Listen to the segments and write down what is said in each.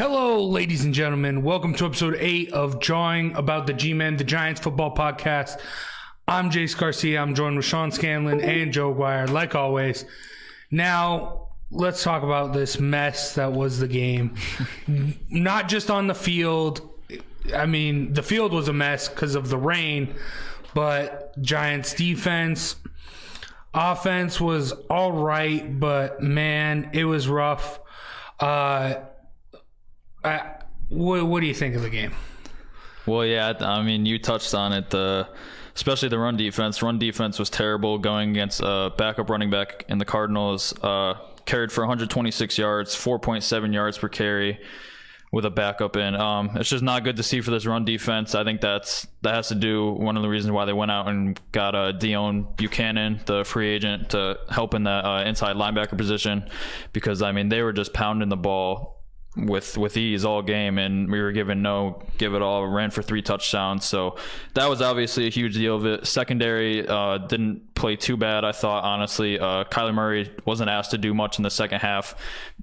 Hello, ladies and gentlemen. Welcome to episode 8 of Jawing About the GMen, the Giants football podcast. I'm Jace Garcia. I'm joined with Sean Scanlon and Joe Guire, like always. Now, let's talk about this mess that was the game. Not just on the field. I mean, the field was a mess because of the rain, but Giants defense, offense was all right, but man, it was rough. What do you think of the game? Well, yeah, I mean, you touched on it. Especially the run defense. Run defense was terrible going against a backup running back in the Cardinals. Carried for 126 yards, 4.7 yards per carry with a backup in. It's just not good to see for this run defense. I think that has to do one of the reasons why they went out and got Dion Buchanan, the free agent, to help in the inside linebacker position, because I mean they were just pounding the ball with ease all game, and we were given no give it all. Ran for 3 touchdowns, so that was obviously a huge deal of it. Secondary didn't play too bad, I thought, honestly. Kyler Murray wasn't asked to do much in the second half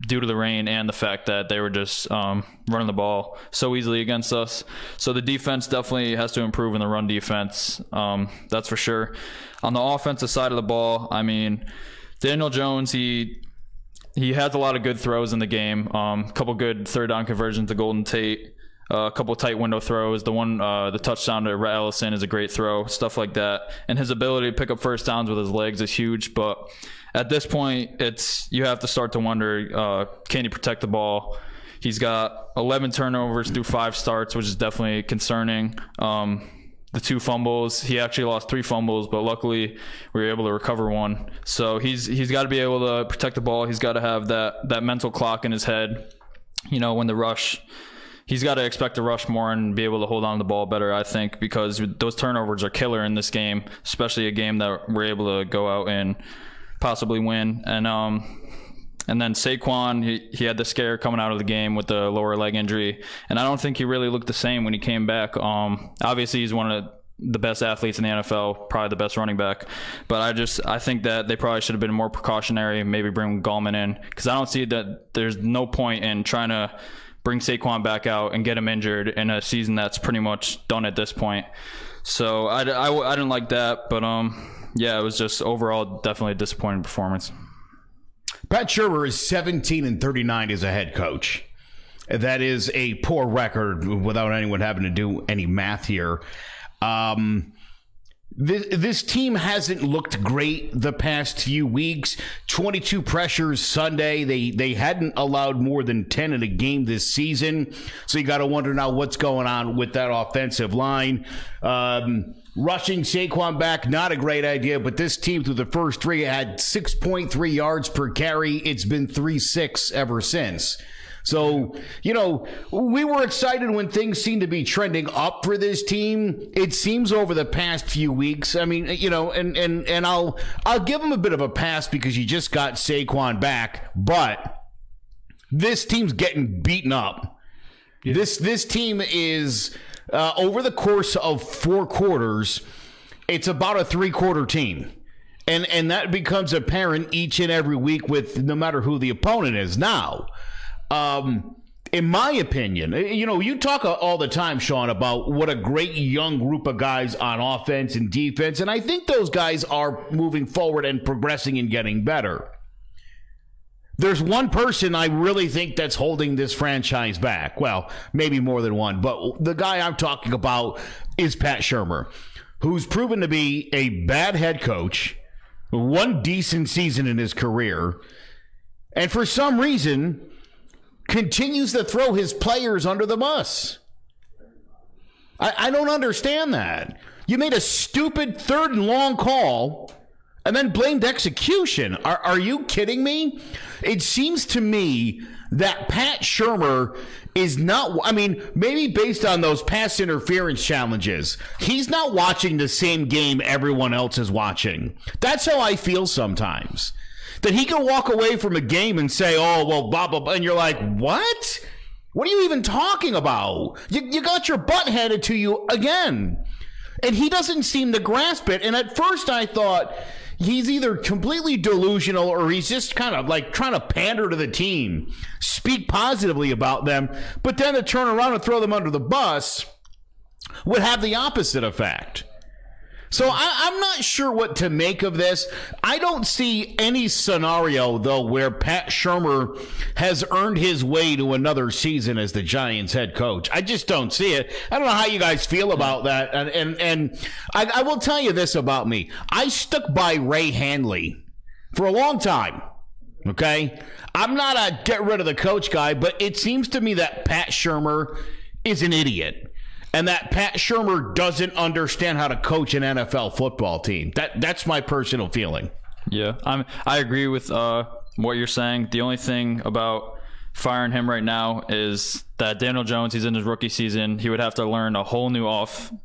due to the rain and the fact that they were just running the ball so easily against us. So the defense definitely has to improve in the run defense, that's for sure. On the offensive side of the ball, I mean, Daniel Jones, he has a lot of good throws in the game. A couple good third down conversions to Golden Tate. A couple tight window throws. The touchdown to Rhett Ellison is a great throw. Stuff like that. And his ability to pick up first downs with his legs is huge. But at this point, you have to start to wonder, can he protect the ball? He's got 11 turnovers through 5 starts, which is definitely concerning. The 2 fumbles, he actually lost 3 fumbles, but luckily we were able to recover 1. So he's got to be able to protect the ball. He's got to have that mental clock in his head. You know, when the rush, he's got to expect to rush more and be able to hold on to the ball better, I think, because those turnovers are killer in this game, especially a game that we're able to go out and possibly win. And then Saquan, he had the scare coming out of the game with the lower leg injury, and I don't think he really looked the same when he came back. Obviously, he's one of the best athletes in the NFL, probably the best running back. But I think that they probably should have been more precautionary, maybe bring Gallman in, because I don't see that there's no point in trying to bring Saquon back out and get him injured in a season that's pretty much done at this point. So I didn't like that, but yeah, it was just overall definitely a disappointing performance. Pat Shurmur is 17-39 as a head coach. That is a poor record without anyone having to do any math here. This team hasn't looked great the past few weeks. 22 pressures Sunday. They hadn't allowed more than 10 in a game this season. So you got to wonder now what's going on with that offensive line. Rushing Saquon back, not a great idea, but this team through the first 3 had 6.3 yards per carry. It's been 3.6 ever since. So, you know, we were excited when things seemed to be trending up for this team. It seems over the past few weeks. I mean, you know, and I'll give them a bit of a pass because you just got Saquon back, but this team's getting beaten up. Yeah. This team is over the course of 4 quarters, it's about a 3-quarter team. And that becomes apparent each and every week with no matter who the opponent is. Now, in my opinion, you know, you talk all the time, Sean, about what a great young group of guys on offense and defense, and I think those guys are moving forward and progressing and getting better. There's one person I really think that's holding this franchise back. Well, maybe more than one, but the guy I'm talking about is Pat Shurmur, who's proven to be a bad head coach, 1 decent season in his career, and for some reason continues to throw his players under the bus. I don't understand that. You made a stupid 3rd and long call and then blamed execution. Are you kidding me? It seems to me that Pat Shurmur is not, I mean, maybe based on those pass interference challenges, he's not watching the same game everyone else is watching. That's how I feel sometimes. That he can walk away from a game and say, oh, well, blah, blah, blah, and you're like, what? What are you even talking about? You got your butt handed to you again. And he doesn't seem to grasp it. And at first I thought, he's either completely delusional or he's just kind of like trying to pander to the team, speak positively about them, but then to turn around and throw them under the bus would have the opposite effect. So I'm not sure what to make of this. I don't see any scenario, though, where Pat Shurmur has earned his way to another season as the Giants head coach. I just don't see it. I don't know how you guys feel about that. And I will tell you this about me. I stuck by Ray Handley for a long time. Okay? I'm not a get rid of the coach guy, but it seems to me that Pat Shurmur is an idiot. And that Pat Shurmur doesn't understand how to coach an NFL football team. That's my personal feeling. Yeah, I agree with what you're saying. The only thing about firing him right now is that Daniel Jones, he's in his rookie season. He would have to learn a whole new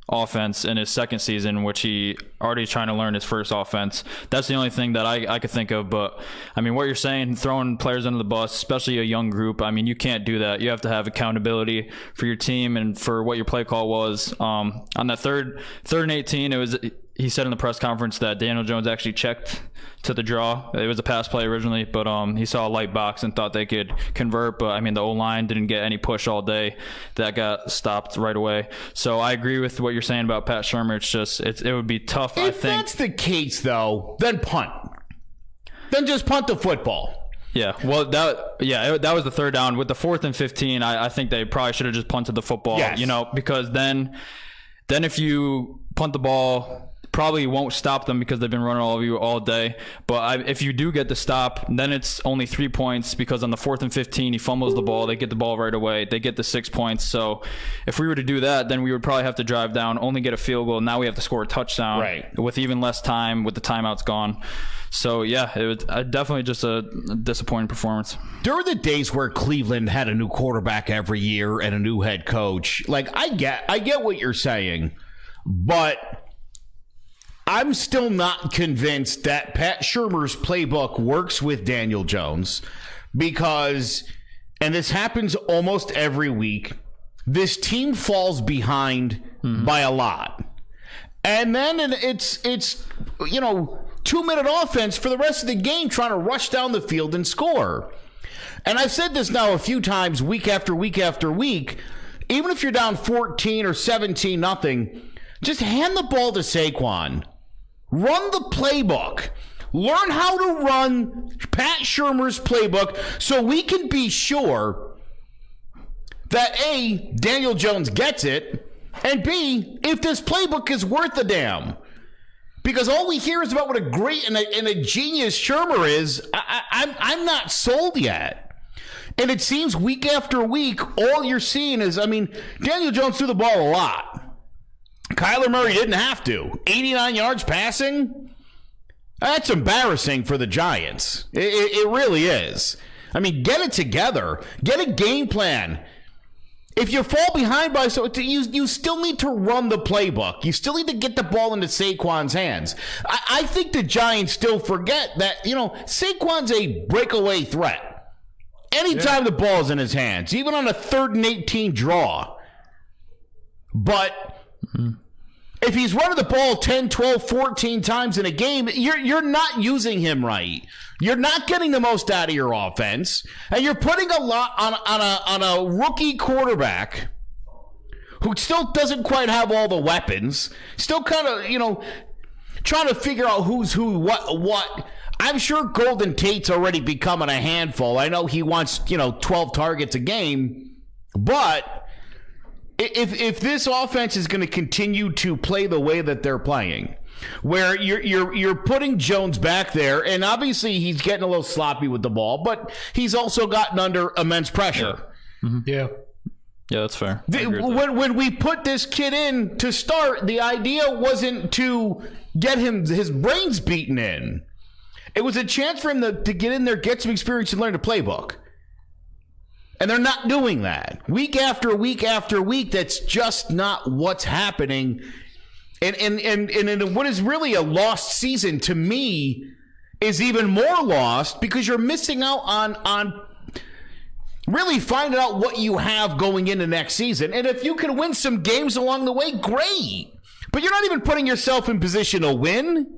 offense in his second season, which he already trying to learn his first offense. That's the only thing that I could think of. But, I mean, what you're saying, throwing players under the bus, especially a young group, I mean, you can't do that. You have to have accountability for your team and for what your play call was. On that third and 18, he said in the press conference that Daniel Jones actually checked to the draw. It was a pass play originally, but he saw a light box and thought they could convert. But, I mean, the O-line didn't get any push all day. That got stopped right away. So I agree with what you're saying about Pat Shurmur. It's just it would be tough, I think. If that's the case, though, then punt. Then just punt the football. Yeah, well, that was the third down. With the 4th and 15, I think they probably should have just punted the football, yes. Because then if you punt the ball, probably won't stop them because they've been running all over you all day. But if you do get the stop, then it's only 3 points because on the 4th and 15, he fumbles the ball. They get the ball right away. They get the 6 points. So if we were to do that, then we would probably have to drive down, only get a field goal. Now we have to score a touchdown with even less time, with the timeouts gone. So, yeah, it was definitely just a disappointing performance. During the days where Cleveland had a new quarterback every year and a new head coach, like I get what you're saying, but I'm still not convinced that Pat Shurmur's playbook works with Daniel Jones because, and this happens almost every week, this team falls behind by a lot. And then it's 2-minute offense for the rest of the game trying to rush down the field and score. And I've said this now a few times, week after week after week, even if you're down 14 or 17-0, just hand the ball to Saquon. Run the playbook. Learn how to run Pat Shurmur's playbook so we can be sure that A, Daniel Jones gets it, and B, if this playbook is worth a damn. Because all we hear is about what a great and a genius Shurmur is. I'm not sold yet. And it seems week after week, all you're seeing is, Daniel Jones threw the ball a lot. Kyler Murray didn't have to. 89 yards passing? That's embarrassing for the Giants. It really is. Get it together. Get a game plan. If you fall behind by you still need to run the playbook. You still need to get the ball into Saquon's hands. I think the Giants still forget that, Saquon's a breakaway threat. Anytime the ball's in his hands, even on a 3rd and 18 draw. But if he's running the ball 10, 12, 14 times in a game, you're not using him right. You're not getting the most out of your offense, and you're putting a lot on a rookie quarterback who still doesn't quite have all the weapons, still kind of, trying to figure out who's who, what. I'm sure Golden Tate's already becoming a handful. I know he wants, 12 targets a game, but if this offense is going to continue to play the way that they're playing, where you're putting Jones back there, and obviously he's getting a little sloppy with the ball, but he's also gotten under immense pressure. Yeah, yeah, that's fair. When we put this kid in to start, the idea wasn't to get him his brains beaten in. It was a chance for him to get in there, get some experience, and learn the playbook. And they're not doing that. Week after week after week, that's just not what's happening. And what is really a lost season to me is even more lost because you're missing out on really finding out what you have going into next season. And if you can win some games along the way, great. But you're not even putting yourself in position to win.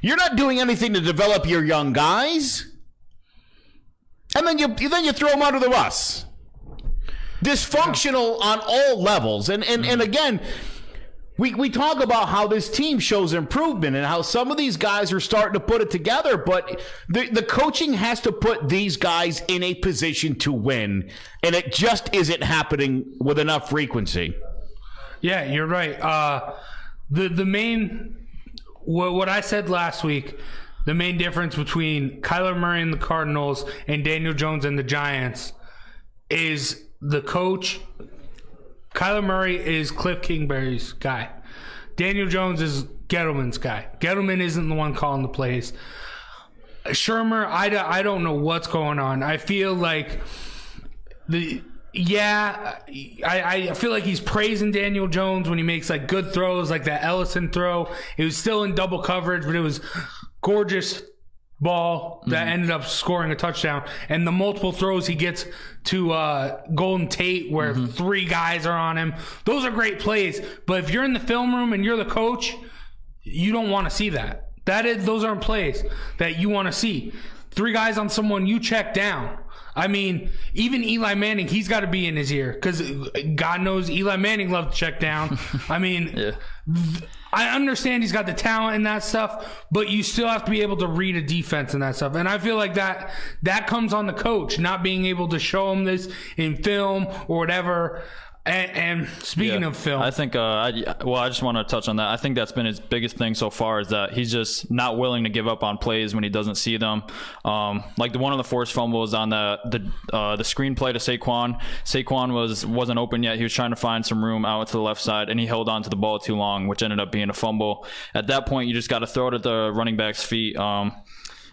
You're not doing anything to develop your young guys. And then you throw them under the bus. Dysfunctional on all levels. And again, we talk about how this team shows improvement and how some of these guys are starting to put it together, but the coaching has to put these guys in a position to win, and it just isn't happening with enough frequency. Yeah, you're right. The main, what I said last week, the main difference between Kyler Murray and the Cardinals and Daniel Jones and the Giants is the coach. Kyler Murray is Cliff Kingsbury's guy. Daniel Jones is Gettleman's guy. Gettleman isn't the one calling the plays. Shurmur, I don't know what's going on. I feel like I feel like he's praising Daniel Jones when he makes like good throws, like that Ellison throw. It was still in double coverage, but it was gorgeous ball that ended up scoring a touchdown. And the multiple throws he gets to Golden Tate where 3 guys are on him. Those are great plays. But if you're in the film room and you're the coach, you don't want to see that. Those aren't plays that you want to see. 3 guys on someone, you check down. I mean, even Eli Manning, he's got to be in his ear because God knows Eli Manning loved to check down. I mean, I understand he's got the talent and that stuff, but you still have to be able to read a defense and that stuff. And I feel like that comes on the coach, not being able to show him this in film or whatever. And speaking of film, I think I just want to touch on that. I think that's been his biggest thing so far is that he's just not willing to give up on plays when he doesn't see them. Like one of the forced fumbles on the screenplay to Saquon. Saquon wasn't open yet. He was trying to find some room out to the left side, and he held on to the ball too long, which ended up being a fumble. At that point, you just got to throw it at the running back's feet.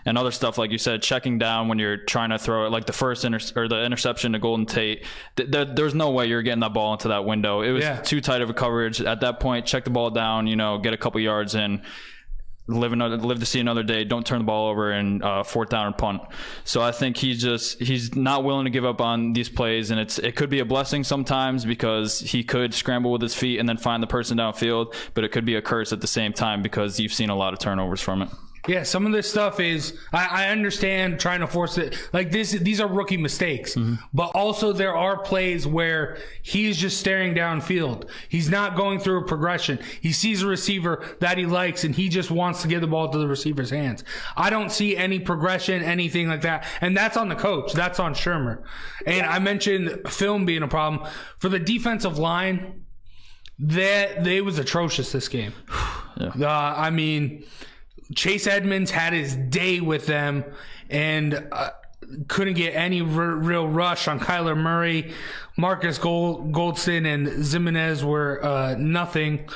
And other stuff, like you said, checking down when you're trying to throw it, like the interception to Golden Tate. There's no way you're getting that ball into that window. It was too tight of a coverage. At that point, check the ball down, get a couple yards in, live to see another day. Don't turn the ball over and 4th down and punt. So I think he's not willing to give up on these plays, and it could be a blessing sometimes because he could scramble with his feet and then find the person downfield, but it could be a curse at the same time because you've seen a lot of turnovers from it. Yeah, some of this stuff is, I understand trying to force it. Like these are rookie mistakes. But also there are plays where he's just staring downfield. He's not going through a progression. He sees a receiver that he likes and he just wants to get the ball to the receiver's hands. I don't see any progression, anything like that. And that's on the coach. That's on Shurmur. And I mentioned film being a problem. For the defensive line, they was atrocious this game. I mean, Chase Edmonds had his day with them and couldn't get any real rush on Kyler Murray. Marcus Goldston and Zimenez were nothing.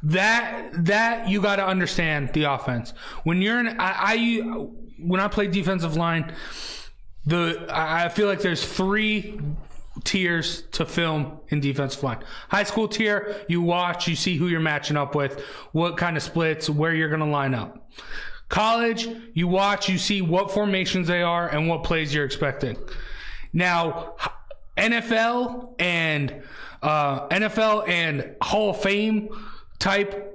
That you got to understand the offense. When you're when I play defensive line, I feel like there's 3 tiers to film in defensive line. High school tier, you watch, you see who you're matching up with, what kind of splits, where you're going to line up. College, you watch, you see what formations they are and what plays you're expecting. Now, NFL and Hall of Fame type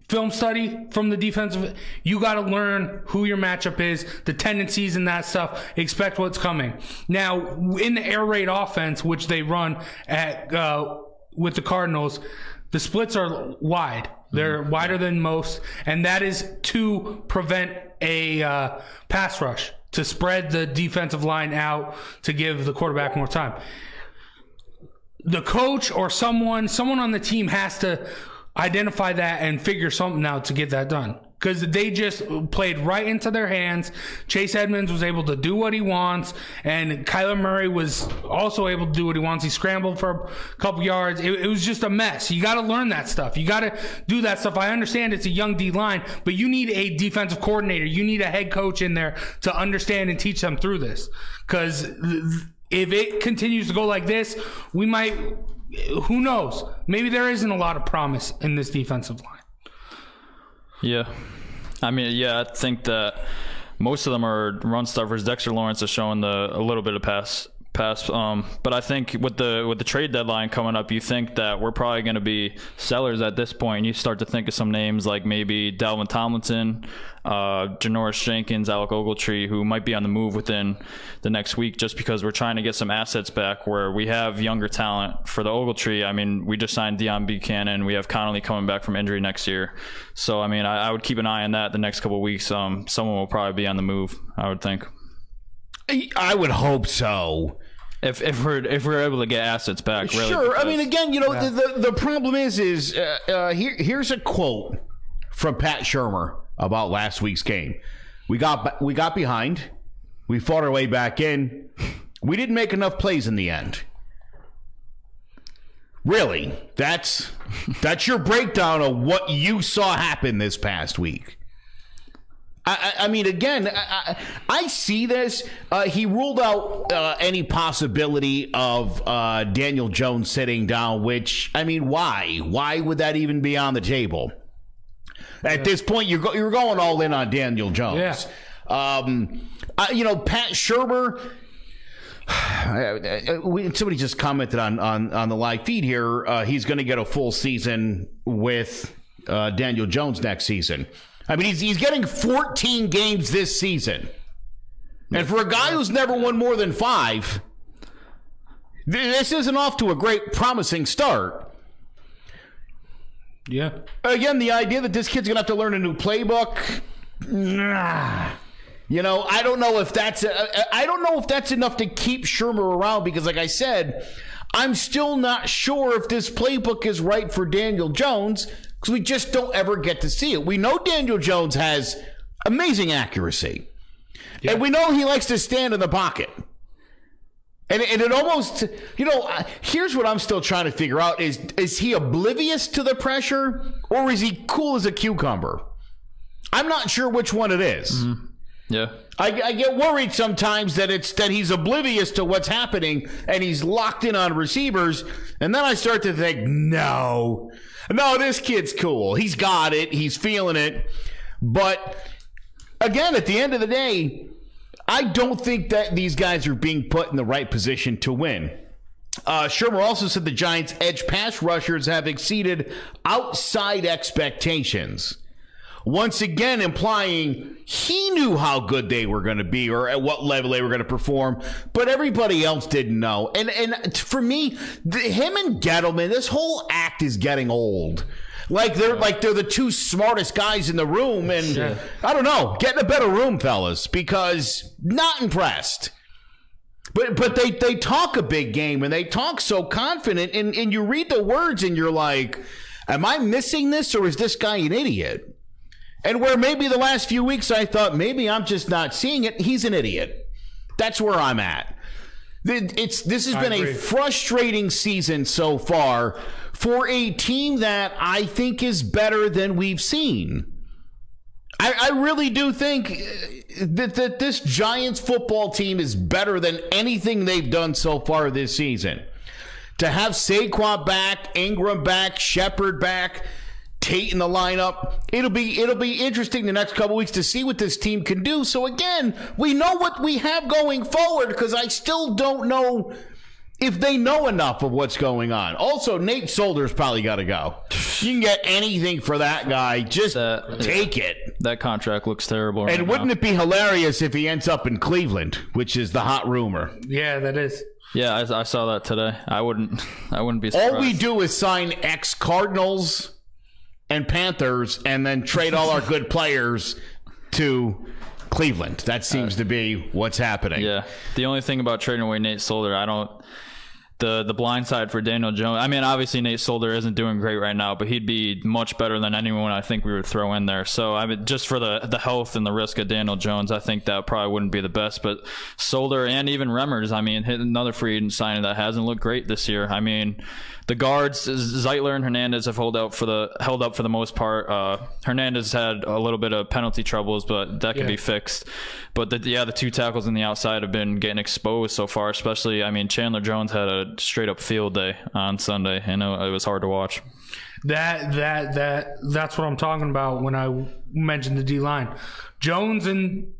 film study from the defensive, you got to learn who your matchup is, the tendencies and that stuff, expect what's coming. Now, in the air raid offense, which they run at with the Cardinals, the splits are wide. They're wider than most, and that is to prevent a pass rush, to spread the defensive line out, to give the quarterback more time. The coach or someone on the team has to identify that and figure something out to get that done. Because they just played right into their hands. Chase Edmonds was able to do what he wants, and Kyler Murray was also able to do what he wants. He scrambled for a couple yards. It was just a mess. You got to learn that stuff. You got to do that stuff. I understand it's a young D-line, but you need a defensive coordinator. You need a head coach in there to understand and teach them through this. Because if it continues to go like this, we might... Who knows? Maybe there isn't a lot of promise in this defensive line. Yeah. I mean, I think that most of them are run stuffers. Dexter Lawrence is showing a little bit of pass pass. But I think with the trade deadline coming up, you think that we're probably going to be sellers at this point. You start to think of some names like maybe Dalvin Tomlinson, Janoris Jenkins, Alec Ogletree, who might be on the move within the next week, just because we're trying to get some assets back where we have younger talent. For the Ogletree, I mean, we just signed Deion Buchanan. We have Connolly coming back from injury next year. So, I mean, I would keep an eye on that the next couple of weeks. Someone will probably be on the move, I would think. I would hope so. If we're able to get assets back, really. Sure. Because, I mean, again, the problem is here's a quote from Pat Shurmur about last week's game. We got behind. We fought our way back in. We didn't make enough plays in the end. Really, that's your breakdown of what you saw happen this past week. I mean, again, I see this. He ruled out any possibility of Daniel Jones sitting down, which, I mean, why? Why would that even be on the table? At this point, you're going all in on Daniel Jones. Yeah. Pat Shurmur, somebody just commented on the live feed here. He's going to get a full season with Daniel Jones next season. I mean, he's getting 14 games this season. And for a guy who's never won more than 5, this isn't off to a great, promising start. Yeah. Again, the idea that this kid's going to have to learn a new playbook, I don't know if that's enough to keep Shurmur around, because, like I said, I'm still not sure if this playbook is right for Daniel Jones, because we just don't ever get to see it. We know Daniel Jones has amazing accuracy. Yeah. And we know he likes to stand in the pocket. And it almost, here's what I'm still trying to figure out. Is he oblivious to the pressure, or is he cool as a cucumber? I'm not sure which one it is. Mm-hmm. Yeah. I get worried sometimes that he's oblivious to what's happening and he's locked in on receivers. And then I start to think, no, this kid's cool. He's got it. He's feeling it. But again, at the end of the day, I don't think that these guys are being put in the right position to win. Shurmur also said the Giants' edge pass rushers have exceeded outside expectations. Once again, implying he knew how good they were going to be or at what level they were going to perform, but everybody else didn't know. And for me, him and Gettleman, this whole act is getting old. Like they're the two smartest guys in the room, and I don't know, get in a better room, fellas, because not impressed. But they talk a big game and they talk so confident, and you read the words and you're like, am I missing this, or is this guy an idiot? And where maybe the last few weeks I thought maybe I'm just not seeing it, he's an idiot. That's where I'm at. This has been a frustrating season so far for a team that I think is better than we've seen. I really do think that this Giants football team is better than anything they've done so far this season. To have Saquon back, Egraham back, Shepard back, Tate in the lineup, it'll be interesting the next couple weeks to see what this team can do. So again, we know what we have going forward, because I still don't know if they know enough of what's going on. Also, Nate Solder's probably got to go. You can get anything for that guy. Just take it. That contract looks terrible. And wouldn't it be hilarious if he ends up in Cleveland, which is the hot rumor? Yeah, that is. Yeah, I saw that today. I wouldn't be surprised. All we do is sign ex-Cardinals and Panthers and then trade all our good players to Cleveland. That seems to be what's happening. Yeah. The only thing about trading away Nate Solder, the blind side for Daniel Jones. I mean, obviously Nate Solder isn't doing great right now, but he'd be much better than anyone I think we would throw in there. So I mean, just for the health and the risk of Daniel Jones, I think that probably wouldn't be the best. But Solder and even Remmers, I mean, hit another free agent signing that hasn't looked great this year. I mean, the guards, Zeitler and Hernandez have held up for the most part. Hernandez had a little bit of penalty troubles, but that could be fixed. But the two tackles on the outside have been getting exposed so far, especially, I mean, Chandler Jones had a straight up field day on Sunday. I know it was hard to watch. That's what I'm talking about when I mentioned the D-line. Jones and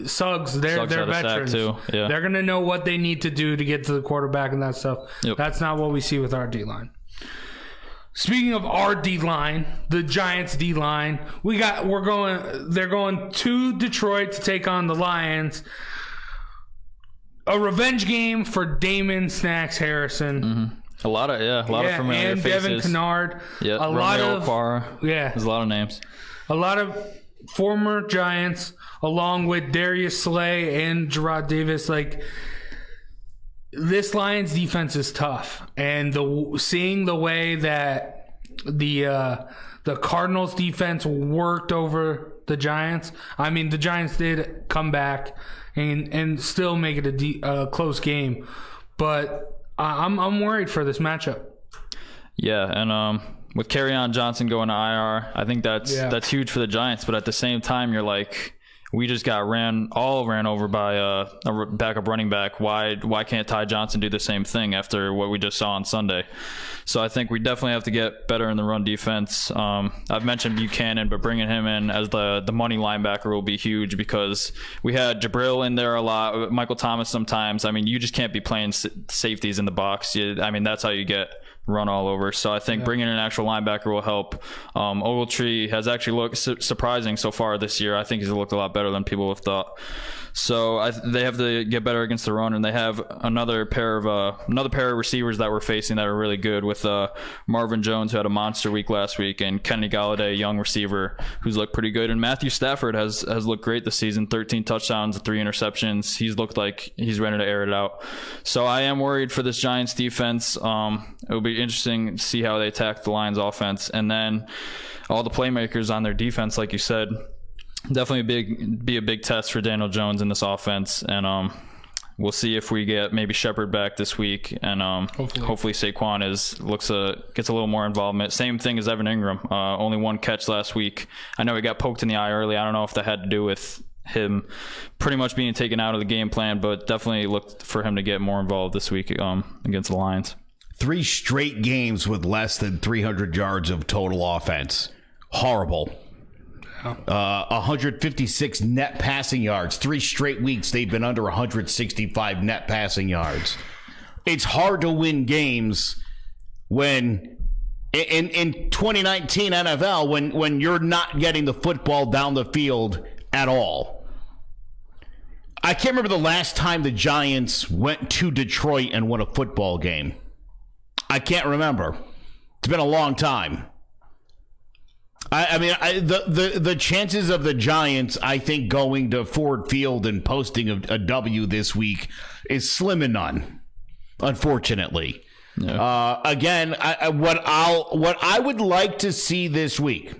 Suggs, they're had a sack veterans. too. Yeah. They're going to know what they need to do to get to the quarterback and that stuff. Yep. That's not what we see with our D-line. Speaking of our D-line, the Giants D-line, they're going to Detroit to take on the Lions. A revenge game for Damon Snacks Harrison. Mm-hmm. A lot of familiar and faces. Devin Kennard. Yeah, a Romeo lot of Parra. Yeah. There's a lot of names. A lot of former Giants, along with Darius Slay and Gerard Davis. Like, this Lions defense is tough, and seeing the way that the Cardinals defense worked over the Giants. I mean, the Giants did come back and still make it a close game, but I'm worried for this matchup. Yeah, and with Kerryon Johnson going to IR, I think that's huge for the Giants. But at the same time, you're like, we just got ran over by a backup running back. Why can't Ty Johnson do the same thing after what we just saw on Sunday? So I think we definitely have to get better in the run defense. I've mentioned Buchanan, but bringing him in as the money linebacker will be huge because we had Jabril in there a lot, Michael Thomas sometimes. I mean, you just can't be playing safeties in the box. That's how you get run all over. So I think bringing in an actual linebacker will help. Ogletree has actually looked surprising so far this year. I think he's looked a lot better than people have thought. So they have to get better against the run, and they have another pair of receivers that we're facing that are really good with Marvin Jones, who had a monster week last week, and Kenny Galladay, a young receiver who's looked pretty good. And Matthew Stafford has looked great this season, 13 touchdowns, 3 interceptions. He's looked like he's ready to air it out. So I am worried for this Giants defense. It'll be interesting to see how they attack the Lions offense, and then all the playmakers on their defense, like you said. Definitely be a big test for Daniel Jones in this offense, and we'll see if we get maybe Shepard back this week, and hopefully Saquon gets a little more involvement. Same thing as Evan Ingram, only 1 catch last week. I know he got poked in the eye early. I don't know if that had to do with him pretty much being taken out of the game plan, but definitely looked for him to get more involved this week against the Lions. 3 straight games with less than 300 yards of total offense. Horrible. 156 net passing yards. 3 straight weeks they've been under 165 net passing yards. It's hard to win games when in 2019 NFL when you're not getting the football down the field at all. I can't remember the last time the Giants went to Detroit and won a football game. I can't remember. It's been a long time. The chances of the Giants, I think, going to Ford Field and posting a W this week is slim and none, unfortunately. Yeah. Again, what I would like to see this week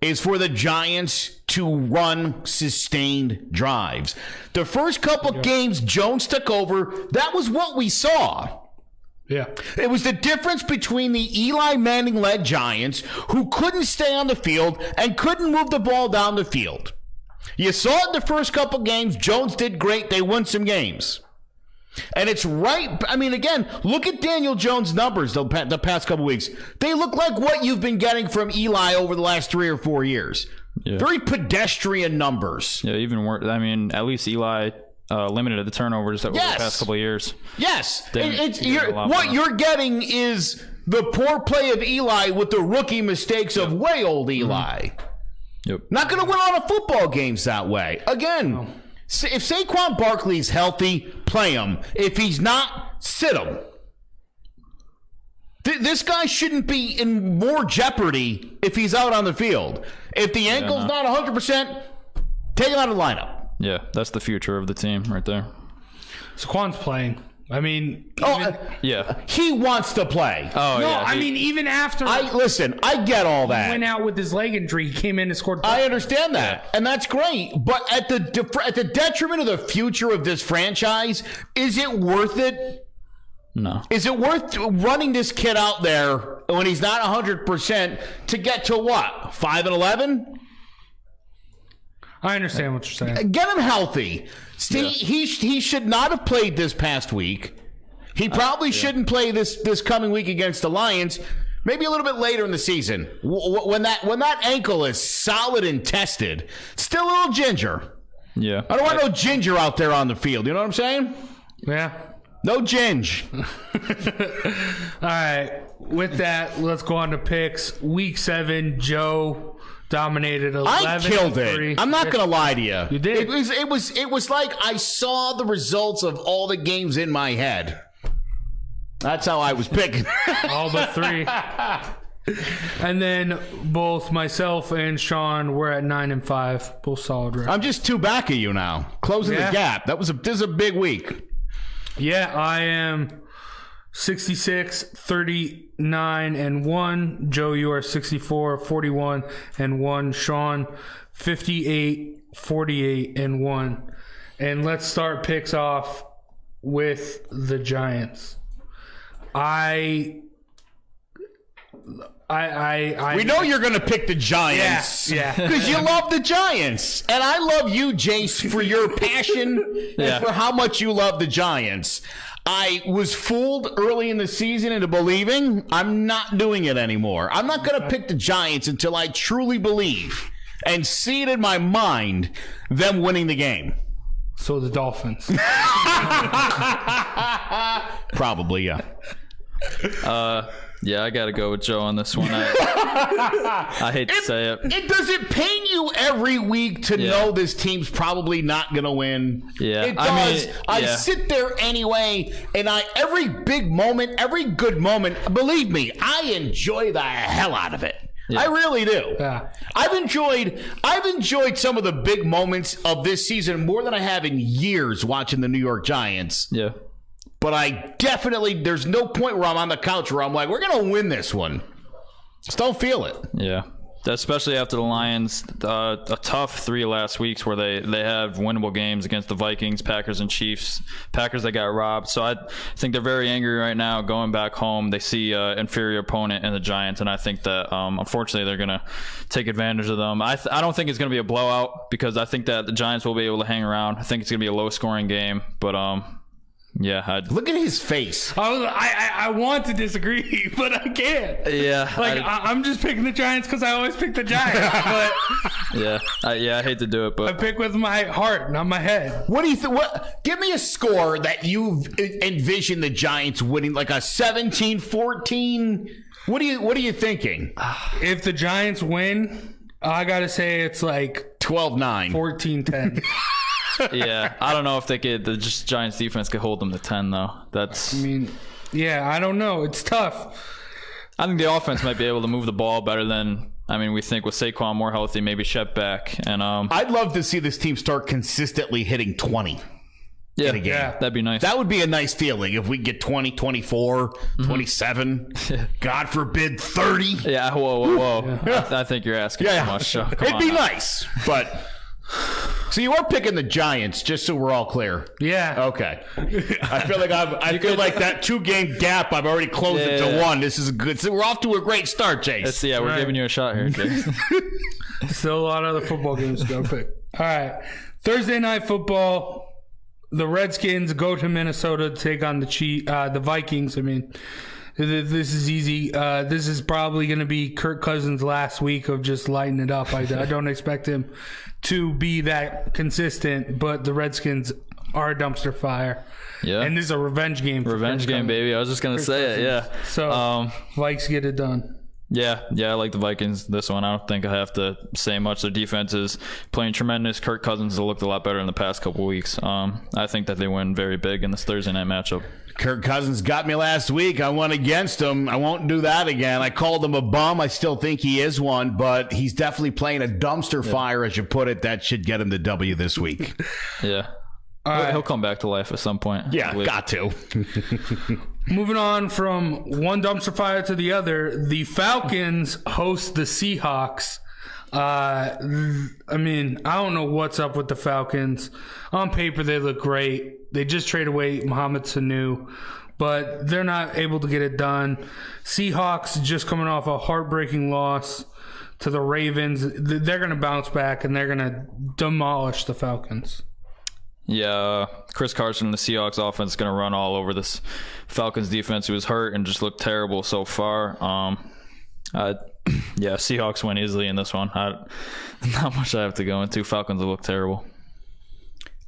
is for the Giants to run sustained drives. The first couple games Jones took over, that was what we saw. Yeah. It was the difference between the Eli Manning-led Giants, who couldn't stay on the field and couldn't move the ball down the field. You saw it in the first couple games. Jones did great. They won some games. And it's right. I mean, again, look at Daniel Jones' numbers the past couple weeks. They look like what you've been getting from Eli over the last 3 or 4 years. Yeah. Very pedestrian numbers. Yeah, even worse. I mean, at least Eli limited the turnovers over the past couple of years. Yes. What you're getting is the poor play of Eli with the rookie mistakes of way old Eli. Mm-hmm. Yep. Not going to win a lot of football games that way. Again, if Saquon Barkley's healthy, play him. If he's not, sit him. This guy shouldn't be in more jeopardy if he's out on the field. If the ankle's not 100%, take him out of the lineup. Yeah, that's the future of the team right there. Saquon's playing. I mean, he wants to play. I mean, even after I get all that. He went out with his leg injury. He came in and scored. I understand that, and that's great. But at the detriment of the future of this franchise, is it worth it? No. Is it worth running this kid out there when he's not 100% to get to what, 5-11? I understand what you're saying. Get him healthy. He should not have played this past week. He probably shouldn't play this coming week against the Lions. Maybe a little bit later in the season. When that ankle is solid and tested, still a little ginger. Yeah. I don't want no ginger out there on the field. You know what I'm saying? Yeah. No ginge. All right. With that, let's go on to picks. Week 7, Joe dominated 11-3. I killed it. I'm not going to lie to you. You did. It was like I saw the results of all the games in my head. That's how I was picking. All but 3. And then both myself and Sean were at 9-5. Both solid records. I'm just 2 back of you now. Closing the gap. This is a big week. Yeah, I am 66, 39, and 1. Joe, you are 64, 41, and 1. Sean, 58, 48, and 1. And let's start picks off with the Giants. We know you're going to pick the Giants. Yeah. Because you love the Giants. And I love you, Jace, for your passion and for how much you love the Giants. I was fooled early in the season into believing. I'm not doing it anymore. I'm not going to pick the Giants until I truly believe and see it in my mind them winning the game. So the Dolphins. Probably, yeah. Yeah, I got to go with Joe on this one. I hate to say it. Does it pain you every week to know this team's probably not going to win? Yeah. It does. I sit there anyway, and every big moment, every good moment, believe me, I enjoy the hell out of it. Yeah. I really do. Yeah. I've enjoyed some of the big moments of this season more than I have in years watching the New York Giants. Yeah. But there's no point where I'm on the couch where I'm like, we're going to win this one. Just don't feel it. Yeah. Especially after the Lions, a tough 3 last weeks where they have winnable games against the Vikings, Packers, and Chiefs. Packers that got robbed. So I think they're very angry right now going back home. They see an inferior opponent in the Giants, and I think that, unfortunately, they're going to take advantage of them. I don't think it's going to be a blowout because I think that the Giants will be able to hang around. I think it's going to be a low-scoring game, but yeah, look at his face. I want to disagree, but I can't. Yeah, I'm just picking the Giants because I always pick the Giants. But I hate to do it, but I pick with my heart, not my head. What do you think? Give me a score that you envision the Giants winning, like a 17-14. What are you thinking? If the Giants win, I gotta say it's like 12-9, 14-10. Yeah, I don't know if the Giants defense could hold them to 10 though. I don't know. It's tough. I think the offense might be able to move the ball better than we think with Saquon more healthy, maybe Shep back, and I'd love to see this team start consistently hitting 20. Yeah, that'd be nice. That would be a nice feeling if we get 20, 24, 27, God forbid 30. Yeah, whoa. Yeah. I think you're asking too much. So it'd be nice, but. So you are picking the Giants, just so we're all clear. Yeah. Okay. I feel like like that 2-game gap. I've already closed it to 1. This is good. So we're off to a great start, Chase. We're giving you a shot here, Chase. Still a lot of other football games to go pick. All right. Thursday night football. The Redskins go to Minnesota to take on the Vikings. This is easy. This is probably going to be Kirk Cousins' last week of just lighting it up. I don't expect him to be that consistent, but the Redskins are a dumpster fire. Yeah. And this is a revenge game. Revenge game, baby. I was just going to say it, yeah. So, Vikes get it done. Yeah, I like the Vikings this one. I don't think I have to say much. Their defense is playing tremendous. Kirk Cousins has looked a lot better in the past couple weeks. I think that they win very big in this Thursday night matchup. Kirk Cousins got me last week. I won against him. I won't do that again. I called him a bum. I still think he is one, but he's definitely playing a dumpster fire, as you put it. That should get him the W this week. Yeah. He'll come back to life at some point. Yeah, got to. Moving on from one dumpster fire to the other, the Falcons host the Seahawks. I don't know what's up with the Falcons. On paper, they look great. They just traded away Mohamed Sanu, but they're not able to get it done. Seahawks just coming off a heartbreaking loss to the Ravens. They're going to bounce back, and they're going to demolish the Falcons. Yeah, Chris Carson and the Seahawks offense is going to run all over this Falcons defense, who was hurt and just looked terrible so far. Yeah, Seahawks win easily in this one. Not much I have to go into. Falcons will look terrible.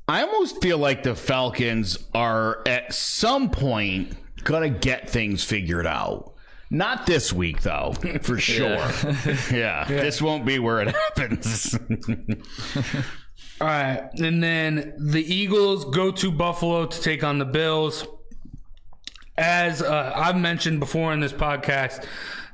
I almost feel like the Falcons are at some point going to get things figured out. Not this week, though, for sure. Yeah, this won't be where it happens. All right, and then the Eagles go to Buffalo to take on the Bills. As I've mentioned before in this podcast,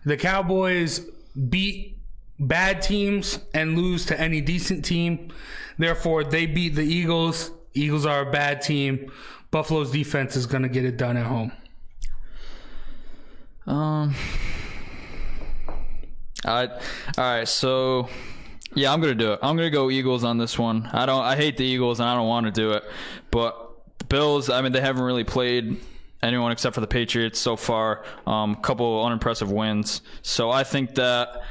the Cowboys beat bad teams and lose to any decent team. Therefore, they beat the Eagles. Eagles are a bad team. Buffalo's defense is going to get it done at home. All right, so yeah, I'm gonna do it. I'm gonna go Eagles on this one. I hate the Eagles and I don't want to do it, but the Bills, I mean, they haven't really played anyone except for the Patriots so far. Couple unimpressive wins, so I think that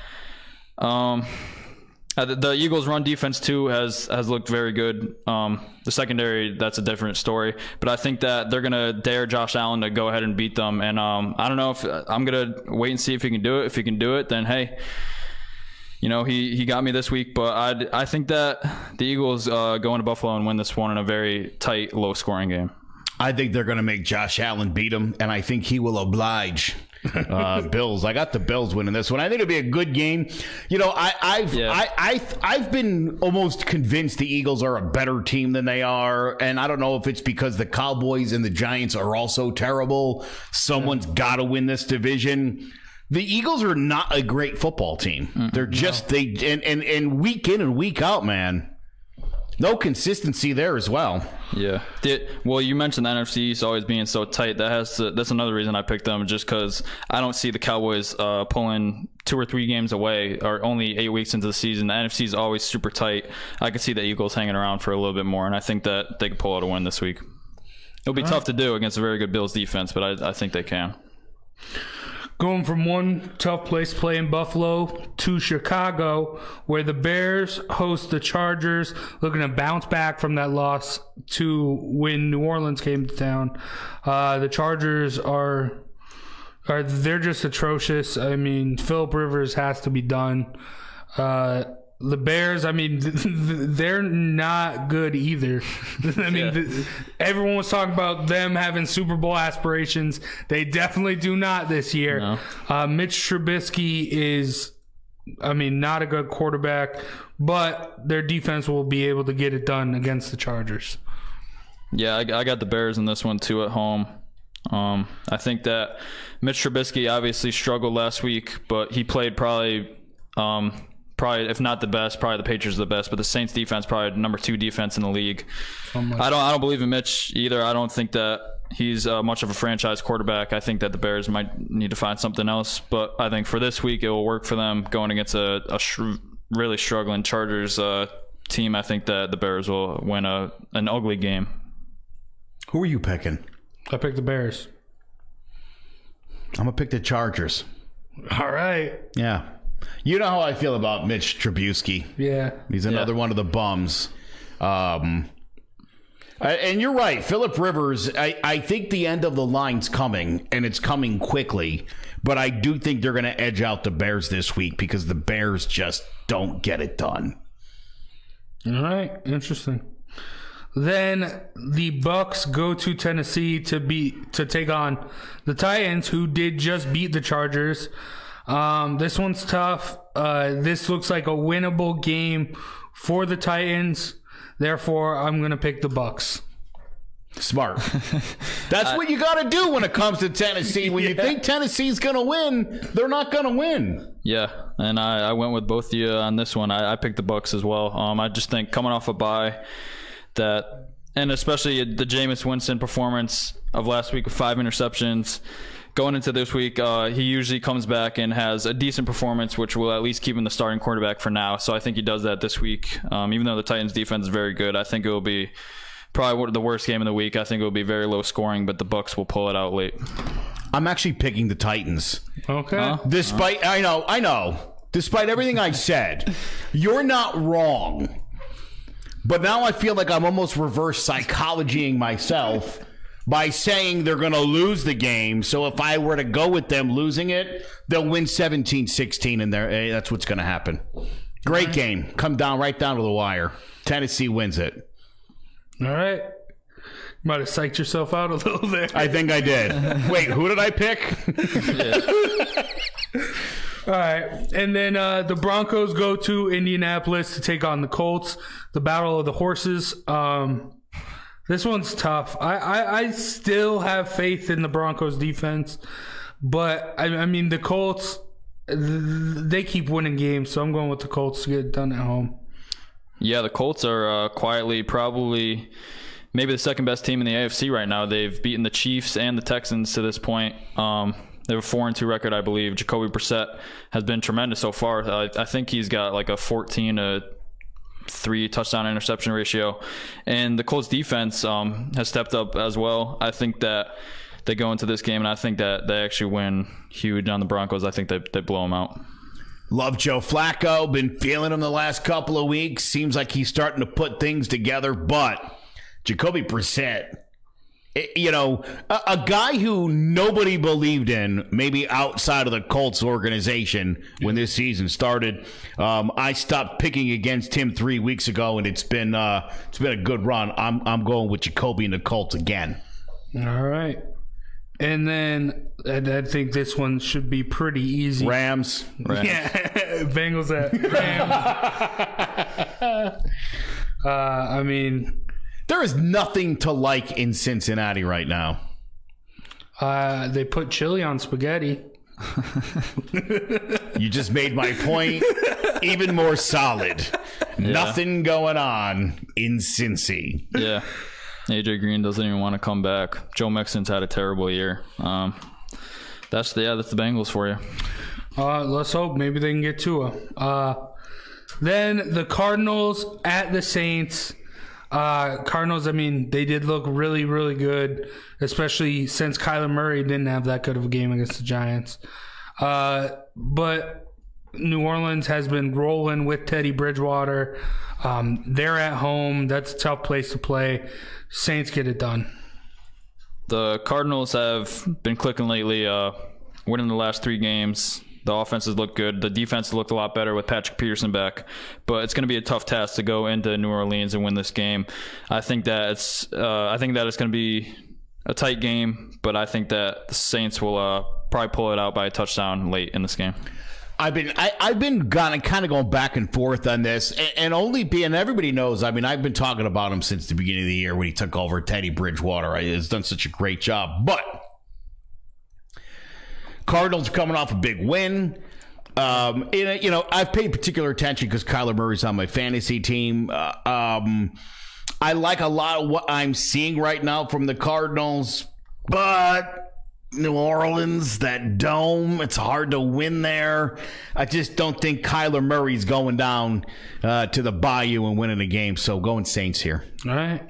the Eagles' run defense too has looked very good. The secondary, that's a different story, but I think that they're gonna dare Josh Allen to go ahead and beat them. And I don't know if I'm gonna wait and see if he can do it. If he can do it, then hey, you know, he got me this week. But I think that the Eagles go into Buffalo and win this one in a very tight, low-scoring game. I think they're going to make Josh Allen beat him, and I think he will oblige. Bills. I got the Bills winning this one. I think it'll be a good game. You know, I've been almost convinced the Eagles are a better team than they are, and I don't know if it's because the Cowboys and the Giants are also terrible. Someone's got to win this division. The Eagles are not a great football team. They're just and week in and week out, man. No consistency there as well. Yeah. Well, you mentioned the NFC East always being so tight. That's another reason I picked them, just because I don't see the Cowboys pulling 2 or 3 games away, or only 8 weeks into the season. The NFC is always super tight. I could see the Eagles hanging around for a little bit more, and I think that they could pull out a win this week. It'll be tough to do against a very good Bills defense, but I think they can. Going from one tough place to play in Buffalo to Chicago, where the Bears host the Chargers, looking to bounce back from that loss to when New Orleans came to town. The Chargers they're just atrocious. I mean, Phillip Rivers has to be done. The Bears, I mean, they're not good either. I mean, everyone was talking about them having Super Bowl aspirations. They definitely do not this year. No. Mitch Trubisky is, I mean, not a good quarterback, but their defense will be able to get it done against the Chargers. Yeah, I got the Bears in this one too at home. I think that Mitch Trubisky obviously struggled last week, but he played probably, if not the best, probably the Patriots are the best, but the Saints defense probably number 2 defense in the league. I don't believe in Mitch either. I don't think that he's much of a franchise quarterback. I think that the Bears might need to find something else, but I think for this week it will work for them going against a really struggling Chargers team. I think that the Bears will win an ugly game. Who are you picking? I picked the Bears. I'm going to pick the Chargers. All right. Yeah. You know how I feel about Mitch Trubisky. Yeah. He's another one of the bums. And you're right. Phillip Rivers, I think the end of the line's coming, and it's coming quickly. But I do think they're going to edge out the Bears this week because the Bears just don't get it done. All right. Interesting. Then the Bucks go to Tennessee to take on the Titans, who did just beat the Chargers. This one's tough. This looks like a winnable game for the Titans. Therefore, I'm going to pick the Bucks. Smart. That's what you got to do when it comes to Tennessee. When you think Tennessee's going to win, they're not going to win. Yeah, and I went with both of you on this one. I picked the Bucks as well. I just think coming off a bye, and especially the Jameis Winston performance of last week with 5 interceptions. Going into this week, he usually comes back and has a decent performance, which will at least keep him the starting quarterback for now. So I think he does that this week. Even though the Titans' defense is very good, I think it will be probably the worst game of the week. I think it will be very low scoring, but the Bucks will pull it out late. I'm actually picking the Titans. Okay. Despite I know. Despite everything I said, you're not wrong. But now I feel like I'm almost reverse psychologying myself by saying they're going to lose the game. So if I were to go with them losing it, they'll win 17-16 in there. That's what's going to happen. Great game. Come down right down to the wire. Tennessee wins it. All right. Might have psyched yourself out a little there. I think I did. Wait, who did I pick? All right. And then the Broncos go to Indianapolis to take on the Colts. The Battle of the Horses. This one's tough. I still have faith in the Broncos defense. But, I mean, the Colts, they keep winning games. So I'm going with the Colts to get it done at home. Yeah, the Colts are quietly probably maybe the second best team in the AFC right now. They've beaten the Chiefs and the Texans to this point. They have a 4-2 record, I believe. Jacoby Brissett has been tremendous so far. I think he's got like a 14-3 touchdown interception ratio. And the Colts defense has stepped up as well. I think that they go into this game, and I think that they actually win huge on the Broncos. I think they blow them out. Love Joe Flacco. Been feeling him the last couple of weeks. Seems like he's starting to put things together, but Jacoby Brissett, you know, a guy who nobody believed in, maybe outside of the Colts organization when this season started. I stopped picking against him 3 weeks ago, and it's been a good run. I'm going with Jacoby and the Colts again. All right. And then I think this one should be pretty easy. Rams. Yeah, Bengals at Rams. I mean, there is nothing to like in Cincinnati right now. They put chili on spaghetti. You just made my point even more solid. Yeah. Nothing going on in Cincy. Yeah. AJ Green doesn't even want to come back. Joe Mixon's had a terrible year. That's the Bengals for you. Let's hope maybe they can get Tua. Then the Cardinals at the Saints. Cardinals, I mean, they did look really, really good, especially since Kyler Murray didn't have that good of a game against the Giants. But New Orleans has been rolling with Teddy Bridgewater. They're at home. That's a tough place to play. Saints get it done. The Cardinals have been clicking lately, winning the last 3 games. The offenses look good. The defense looked a lot better with Patrick Peterson back. But it's going to be a tough task to go into New Orleans and win this game. I think that it's going to be a tight game, but I think that the Saints will probably pull it out by a touchdown late in this game. I've been kind of going back and forth on this, and everybody knows. I mean, I've been talking about him since the beginning of the year when he took over Teddy Bridgewater. He's done such a great job, but Cardinals are coming off a big win. I've paid particular attention because Kyler Murray's on my fantasy team. I like a lot of what I'm seeing right now from the Cardinals, but New Orleans, that dome, it's hard to win there. I just don't think Kyler Murray's going down to the Bayou and winning a game, so going Saints here. All right.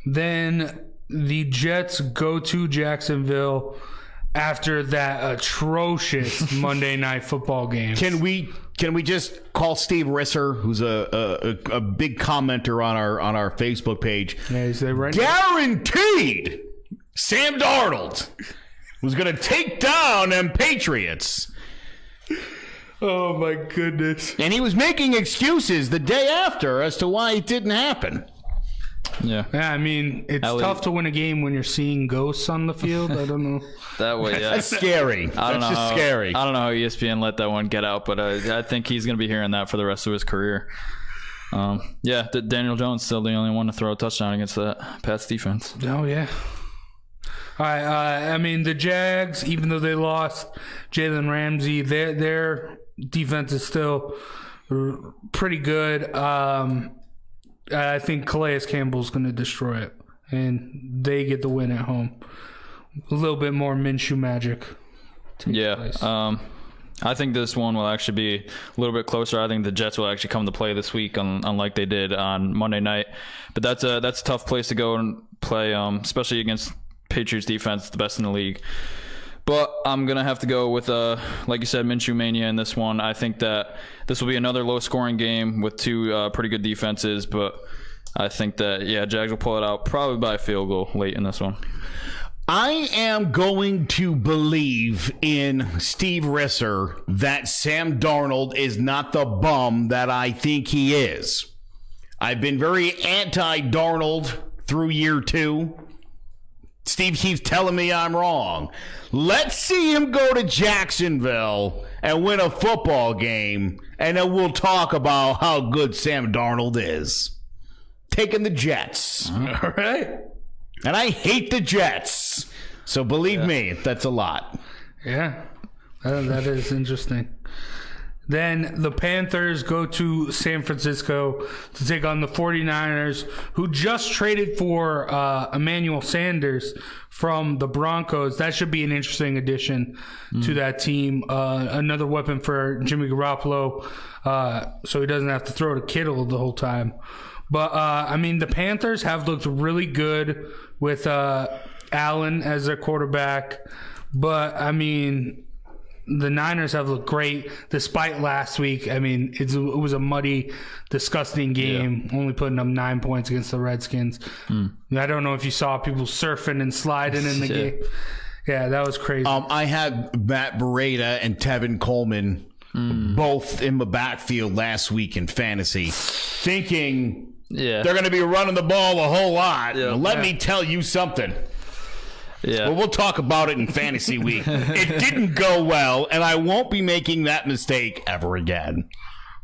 Then the Jets go to Jacksonville after that atrocious Monday Night Football game. Can we just call Steve Risser, who's a big commenter on our Facebook page? Yeah, he's there right guaranteed now. Sam Darnold was going to take down them Patriots. Oh, my goodness. And he was making excuses the day after as to why it didn't happen. Yeah. Yeah, I mean, it's tough to win a game when you're seeing ghosts on the field. I don't know. That way, yeah. That's scary. That's just scary. I don't know how ESPN let that one get out, but I think he's going to be hearing that for the rest of his career. Daniel Jones still the only one to throw a touchdown against that Pats defense. Oh, yeah. All right, I mean, the Jags, even though they lost Jalen Ramsey, their defense is still pretty good. I think Calais Campbell's going to destroy it, and they get the win at home. A little bit more Minshew magic. Yeah, I think this one will actually be a little bit closer. I think the Jets will actually come to play this week, unlike they did on Monday night. But that's a tough place to go and play, especially against Patriots defense, the best in the league. But I'm going to have to go with, like you said, Minshew Mania in this one. I think that this will be another low-scoring game with 2 pretty good defenses. But I think that, Jags will pull it out probably by a field goal late in this one. I am going to believe in Steve Risser that Sam Darnold is not the bum that I think he is. I've been very anti-Darnold through year 2. Steve keeps telling me I'm wrong. Let's see him go to Jacksonville and win a football game, and then we'll talk about how good Sam Darnold is. Taking the Jets. All right. And I hate the Jets. So believe me, that's a lot. Yeah, that is interesting. Then the Panthers go to San Francisco to take on the 49ers, who just traded for Emmanuel Sanders from the Broncos. That should be an interesting addition to that team. Another weapon for Jimmy Garoppolo, so he doesn't have to throw to Kittle the whole time. But, the Panthers have looked really good with Allen as their quarterback. But, the Niners have looked great despite last week. It was a muddy, disgusting game, only putting up 9 points against the Redskins. I don't know if you saw people surfing and sliding in the game. Yeah, that was crazy. I had Matt Breida and Tevin Coleman both in the backfield last week in fantasy, thinking they're going to be running the ball a whole lot. Let me tell you something. Yeah. Well, we'll talk about it in fantasy week. It didn't go well, and I won't be making that mistake ever again.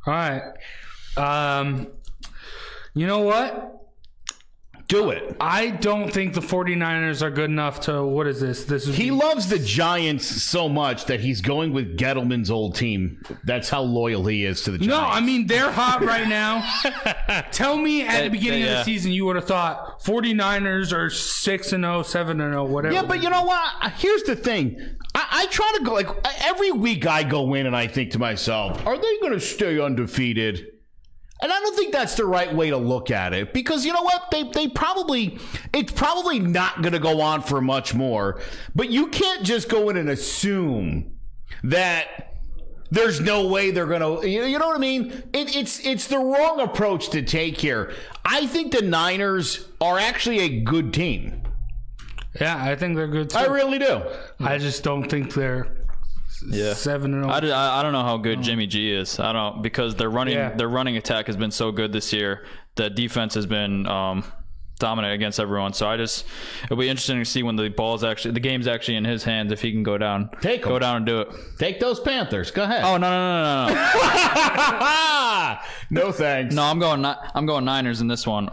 All right. You know what? Do it. I don't think the 49ers are good enough to, what is this? He loves the Giants so much that he's going with Gettleman's old team. That's how loyal he is to the Giants. No, they're hot right now. Tell me at the beginning of the season you would have thought 49ers are 6-0, 7-0, whatever. Yeah, but you know what? Here's the thing. I try to go, every week I go in and I think to myself, are they going to stay undefeated? And I don't think that's the right way to look at it, because you know what? It's probably not going to go on for much more, but you can't just go in and assume that there's no way they're going to, you know what I mean? It's the wrong approach to take here. I think the Niners are actually a good team. Yeah, I think they're good too. I really do. I just don't think they're 7-0. I don't know how good Jimmy G is. I don't, because their running attack has been so good this year. The defense has been dominant against everyone. So it'll be interesting to see when the game's actually in his hands, if he can go down and do it. Take those Panthers. Go ahead. Oh, no. No thanks. No, I'm going Niners in this one.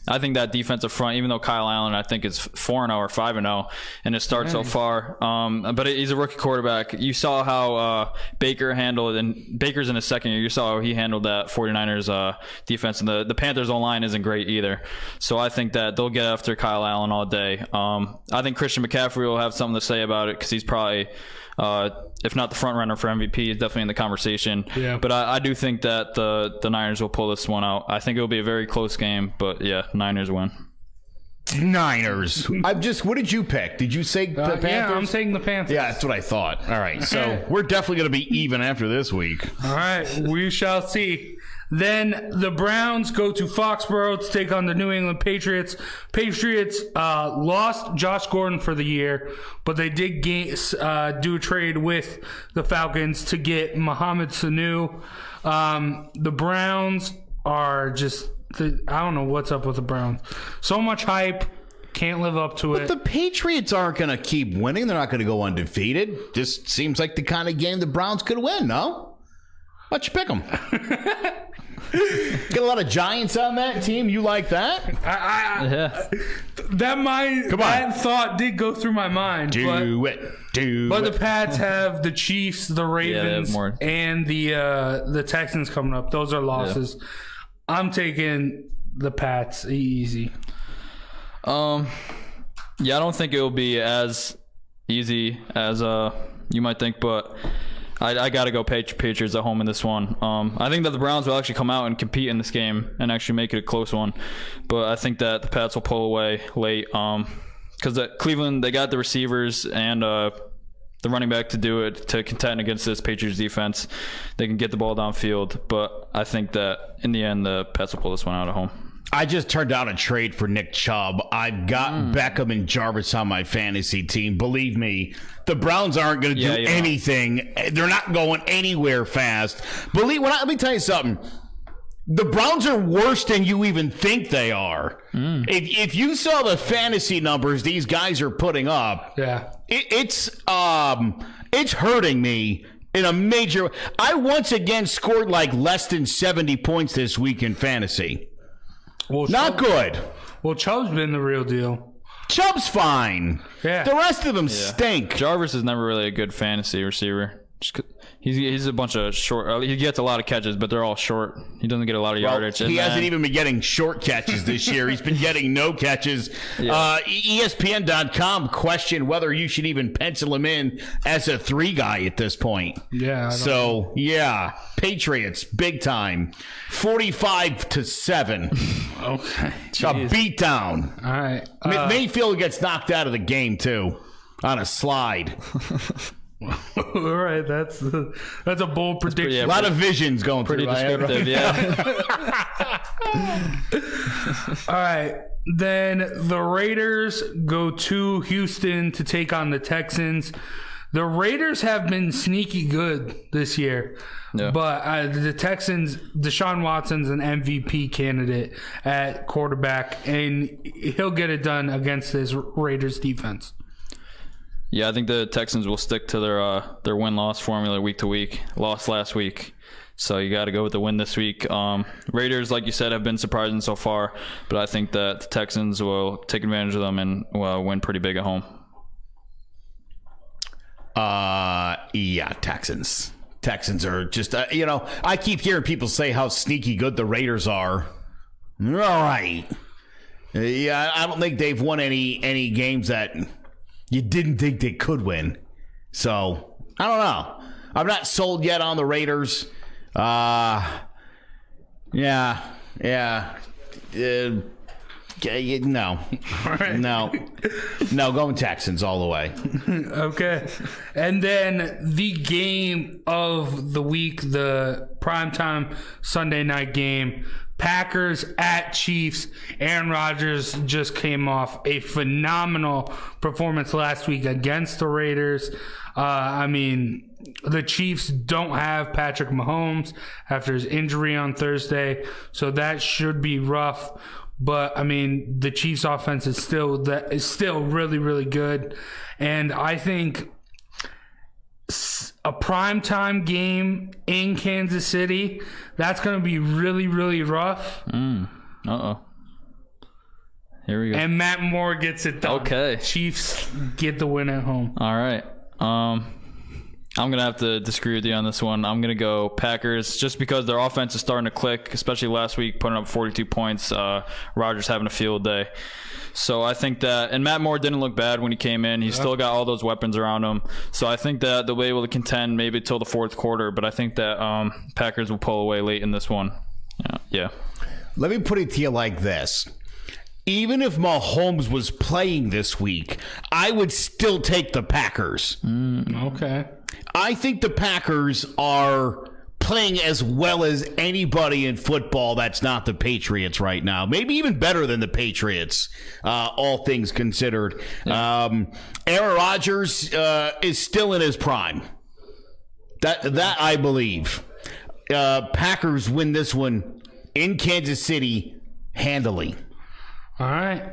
I think that defensive front, even though Kyle Allen, I think is 4-0 or 5-0 in his start so far. But he's a rookie quarterback. You saw how Baker handled it, and Baker's in his second year. You saw how he handled that 49ers defense, and the Panthers O-line isn't great either. So I think that they'll get after Kyle Allen all day. I think Christian McCaffrey will have something to say about it, because he's probably, if not the front runner for MVP, he's definitely in the conversation. Yeah. But I do think that the Niners will pull this one out. I think it'll be a very close game, but Niners win. Niners. What did you pick? Did you say the Panthers? Yeah, I'm taking the Panthers. Yeah, that's what I thought. All right, so we're definitely going to be even after this week. All right, we shall see. Then the Browns go to Foxborough to take on the New England Patriots. Patriots lost Josh Gordon for the year, but they did do a trade with the Falcons to get Mohamed Sanu. The Browns are just, I don't know what's up with the Browns. So much hype. Can't live up to it. But the Patriots aren't going to keep winning. They're not going to go undefeated. This seems like the kind of game the Browns could win, no? Why don't you pick them? Get a lot of Giants on that team. You like that? That thought did go through my mind. But the Pats have the Chiefs, the Ravens, and the Texans coming up. Those are losses. Yeah. I'm taking the Pats easy. I don't think it will be as easy as you might think, but I got to go Patriots at home in this one. I think that the Browns will actually come out and compete in this game and actually make it a close one. But I think that the Pats will pull away late because Cleveland, they got the receivers and the running back to do it, to contend against this Patriots defense. They can get the ball downfield. But I think that in the end, the Pats will pull this one out at home. I just turned down a trade for Nick Chubb. I've got Beckham and Jarvis on my fantasy team. Believe me, the Browns aren't going to do anything. They're not going anywhere fast. Let me tell you something. The Browns are worse than you even think they are. If you saw the fantasy numbers these guys are putting up, it's hurting me in a major. I once again scored like less than 70 points this week in fantasy. Well, not good. Well, Chubb's been the real deal. Chubb's fine. Yeah. The rest of them stink. Jarvis is never really a good fantasy receiver. He's a bunch of short. He gets a lot of catches, but they're all short. He doesn't get a lot of yardage. He hasn't even been getting short catches this year. He's been getting no catches. ESPN.com questioned whether you should even pencil him in as a 3 guy at this point. Yeah. So, Patriots, big time. 45-7. Okay. A beatdown. All right. Mayfield gets knocked out of the game, too, on a slide. All right, that's a bold prediction. A lot of visions going pretty through. Descriptive, yeah. All right, then the Raiders go to Houston to take on the Texans. The Raiders have been sneaky good this year, but the Texans, Deshaun Watson's an MVP candidate at quarterback, and he'll get it done against this Raiders defense. Yeah, I think the Texans will stick to their win-loss formula week to week. Lost last week, so you got to go with the win this week. Raiders, like you said, have been surprising so far, but I think that the Texans will take advantage of them and win pretty big at home. Texans. Texans are just, I keep hearing people say how sneaky good the Raiders are. All right. Yeah, I don't think they've won any games that you didn't think they could win. So, I don't know. I'm not sold yet on the Raiders. No, going Texans all the way. Okay. And then the game of the week, the primetime Sunday night game, Packers at Chiefs. Aaron Rodgers just came off a phenomenal performance last week against the Raiders. The Chiefs don't have Patrick Mahomes after his injury on Thursday, so that should be rough. But the Chiefs' offense is still really, really good, and I think a primetime game in Kansas City, that's going to be really, really rough. Here we go. And Matt Moore gets it done. Okay. Chiefs get the win at home. All right. I'm going to have to disagree with you on this one. I'm going to go Packers just because their offense is starting to click, especially last week, putting up 42 points. Rodgers having a field day. So I think that, and Matt Moore didn't look bad when he came in. He's still got all those weapons around him. So I think that they'll be able to contend maybe till the fourth quarter, but I think that Packers will pull away late in this one. Yeah. Let me put it to you like this. Even if Mahomes was playing this week, I would still take the Packers. Okay. I think the Packers are playing as well as anybody in football that's not the Patriots right now. Maybe even better than the Patriots, all things considered. Aaron Rodgers is still in his prime. That I believe. Packers win this one in Kansas City handily. All right.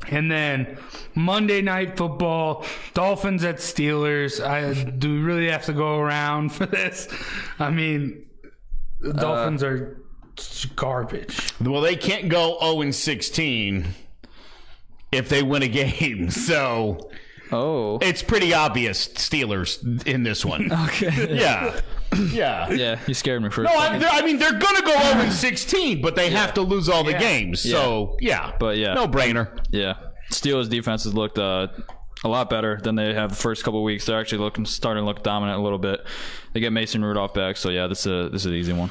And then Monday Night Football, Dolphins at Steelers. Do we really have to go around for this? The Dolphins are garbage. Well, they can't go 0-16 if they win a game. So it's pretty obvious Steelers in this one. Okay. Yeah. Yeah, you scared me for a second. They're going to go 0-16, but they have to lose all the games. So, no brainer. Yeah. Steelers defense has looked a lot better than they have the first couple of weeks. They're actually starting to look dominant a little bit. They get Mason Rudolph back, so this is an easy one.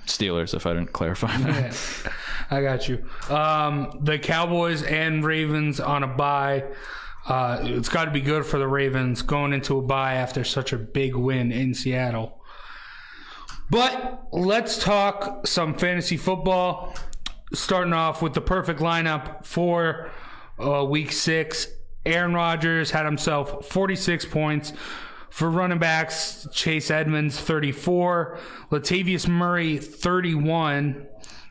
Steelers, if I didn't clarify that. Yeah, I got you. The Cowboys and Ravens on a bye. It's got to be good for the Ravens going into a bye after such a big win in Seattle. But let's talk some fantasy football. Starting off with the perfect lineup for week 6. Aaron Rodgers had himself 46 points. For running backs, Chase Edmonds, 34. Latavius Murray, 31.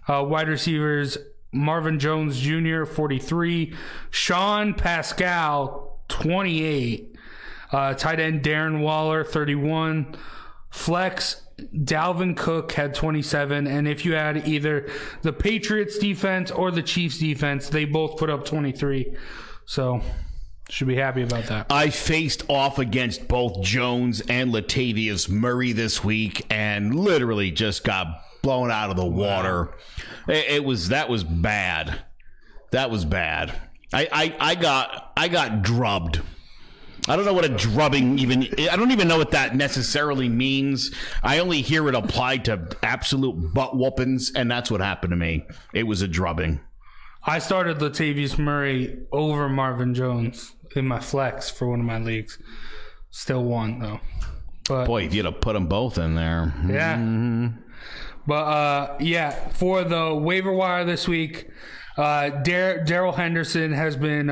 Wide receivers, Marvin Jones Jr., 43. Sean Pascal, 28. Tight end, Darren Waller, 31. Flex, Dalvin Cook had 27. And if you add either the Patriots defense or the Chiefs defense, they both put up 23. So should be happy about that. I faced off against both Jones and Latavius Murray this week and literally just got blown out of the water. That was bad. That was bad. I got drubbed. I don't know what a drubbing I don't even know what that necessarily means. I only hear it applied to absolute butt whoopings, and that's what happened to me. It was a drubbing. I started Latavius Murray over Marvin Jones in my flex for one of my leagues. Still won, though. But boy, if you'd have put them both in there. Yeah. Mm-hmm. But, for the waiver wire this week, Darrell Henderson has been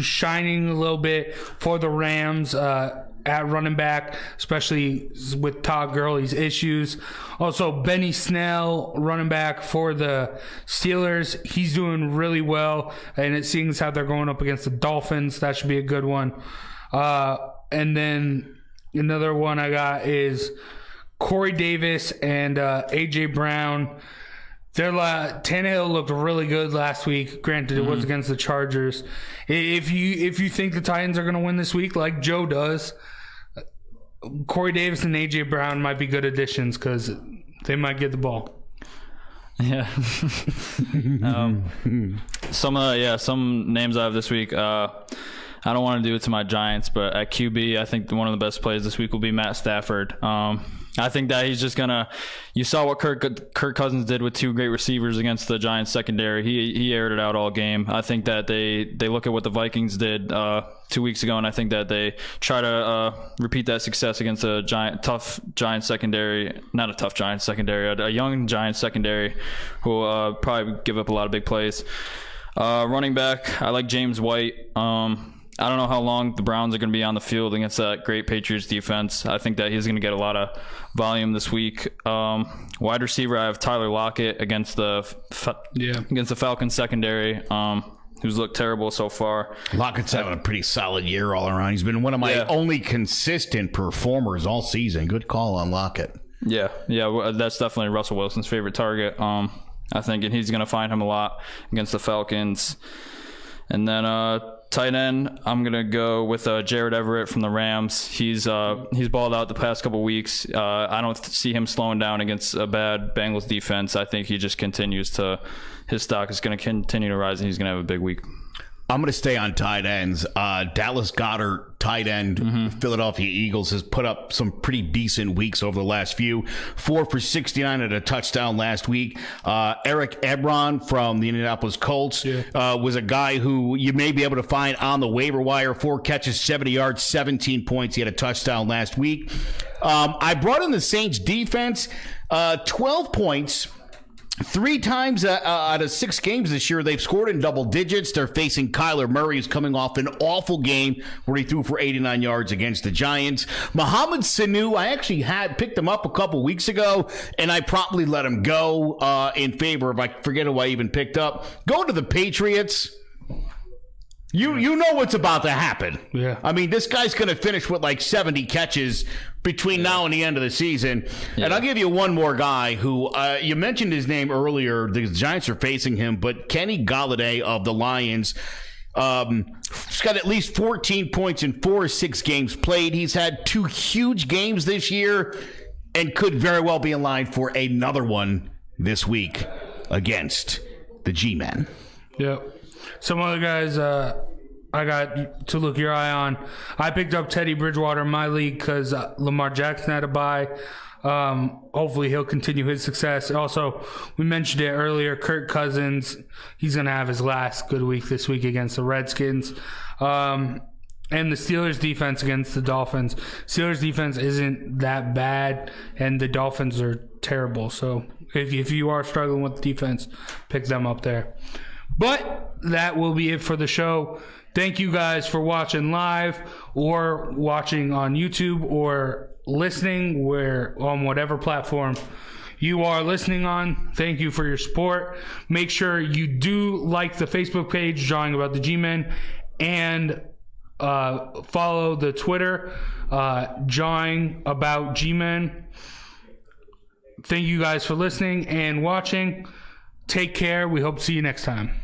shining a little bit for the Rams at running back, especially with Todd Gurley's issues. Also, Benny Snell, running back for the Steelers. He's doing really well, and it seems how they're going up against the Dolphins. That should be a good one. And then another one I got is Corey Davis and A.J. Brown. Tannehill looked really good last week. Granted, it was against the Chargers. If you think the Titans are going to win this week, like Joe does, Corey Davis and A.J. Brown might be good additions because they might get the ball. Yeah. Some names I have this week. I don't want to do it to my Giants, but at QB, I think one of the best plays this week will be Matt Stafford. I think that he's just gonna. You saw what Kirk Cousins did with 2 great receivers against the Giants secondary. He aired it out all game. I think that they look at what the Vikings did 2 weeks ago, and I think that they try to repeat that success against a tough Giants secondary. Not a tough Giants secondary, a young Giants secondary who will probably give up a lot of big plays. Running back, I like James White. I don't know how long the Browns are going to be on the field against that great Patriots defense. I think that he's going to get a lot of volume this week. Wide receiver, I have Tyler Lockett against the Falcons secondary, who's looked terrible so far. Lockett's having a pretty solid year all around. He's been one of my only consistent performers all season. Good call on Lockett. Yeah, that's definitely Russell Wilson's favorite target. I think, and he's going to find him a lot against the Falcons. And then tight end, I'm going to go with Jared Everett from the Rams. He's balled out the past couple weeks. I don't see him slowing down against a bad Bengals defense. I think he just his stock is going to continue to rise, and he's going to have a big week. I'm going to stay on tight ends. Dallas Goedert, tight end, Philadelphia Eagles, has put up some pretty decent weeks over the last few. 4 for 69 at a touchdown last week. Eric Ebron from the Indianapolis Colts was a guy who you may be able to find on the waiver wire. 4 catches, 70 yards, 17 points. He had a touchdown last week. I brought in the Saints defense, 12 points. 3 times out of 6 games this year, they've scored in double digits. They're facing Kyler Murray, who's coming off an awful game where he threw for 89 yards against the Giants. Mohamed Sanu, I actually had picked him up a couple weeks ago, and I promptly let him go in favor of, I forget who I even picked up. Go to the Patriots. You know what's about to happen. Yeah. I mean, this guy's going to finish with like 70 catches between now and the end of the season. Yeah. And I'll give you one more guy who, you mentioned his name earlier. The Giants are facing him, but Kenny Golladay of the Lions. He's got at least 14 points in 4 or 6 games played. He's had 2 huge games this year and could very well be in line for another one this week against the G-Men. Yep. Some other guys I got to look your eye on. I picked up Teddy Bridgewater in my league because Lamar Jackson had a bye. Hopefully he'll continue his success. Also, we mentioned it earlier, Kirk Cousins, he's going to have his last good week this week against the Redskins. And the Steelers' defense against the Dolphins. Steelers' defense isn't that bad, and the Dolphins are terrible. So if you are struggling with defense, pick them up there. But that will be it for the show. Thank you guys for watching live or watching on YouTube or listening on whatever platform you are listening on. Thank you for your support. Make sure you do like the Facebook page, Jawing About the G-Men, and follow the Twitter, Jawing About G-Men. Thank you guys for listening and watching. Take care. We hope to see you next time.